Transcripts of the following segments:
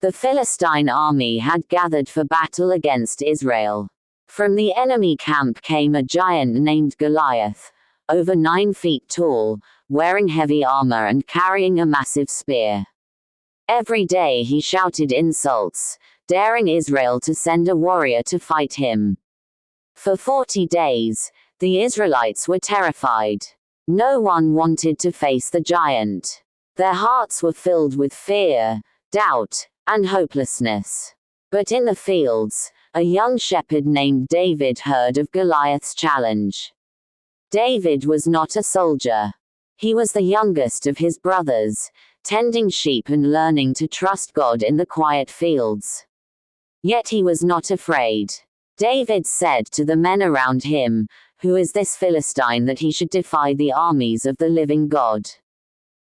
The Philistine army had gathered for battle against Israel. From the enemy camp came a giant named Goliath, over 9 feet tall, wearing heavy armor and carrying a massive spear. Every day he shouted insults, daring Israel to send a warrior to fight him. For 40 days, the Israelites were terrified. No one wanted to face the giant. Their hearts were filled with fear, doubt, and hopelessness. But in the fields, a young shepherd named David heard of Goliath's challenge. David was not a soldier. He was the youngest of his brothers, tending sheep and learning to trust God in the quiet fields. Yet he was not afraid. David said to the men around him, "Who is this Philistine that he should defy the armies of the living God?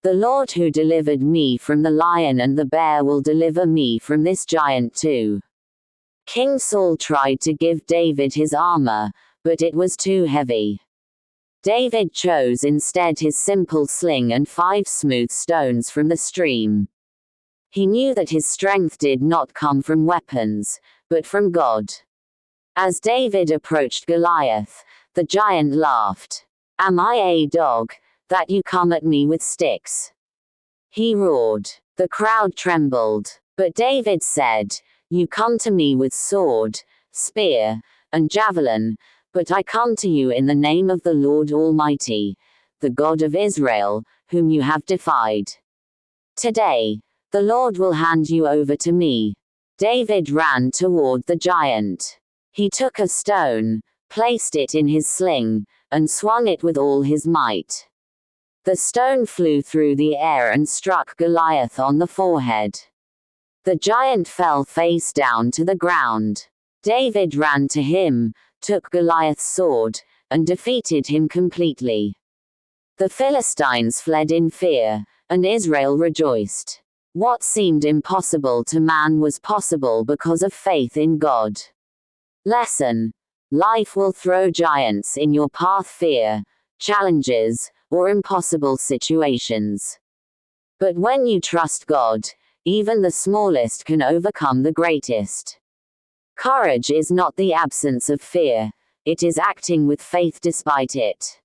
The Lord who delivered me from the lion and the bear will deliver me from this giant too." King Saul tried to give David his armor, but it was too heavy. David chose instead his simple sling and 5 smooth stones from the stream. He knew that his strength did not come from weapons, but from God. As David approached Goliath, the giant laughed. "Am I a dog, that you come at me with sticks?" He roared. The crowd trembled. But David said, "You come to me with sword, spear, and javelin, but I come to you in the name of the Lord Almighty, the God of Israel, whom you have defied. Today, the Lord will hand you over to me." David ran toward the giant. He took a stone, placed it in his sling, and swung it with all his might. The stone flew through the air and struck Goliath on the forehead. The giant fell face down to the ground. David ran to him, took Goliath's sword, and defeated him completely. The Philistines fled in fear, and Israel rejoiced. What seemed impossible to man was possible because of faith in God. Lesson: life will throw giants in your path, fear, challenges, or impossible situations. But when you trust God, even the smallest can overcome the greatest. Courage is not the absence of fear, it is acting with faith despite it.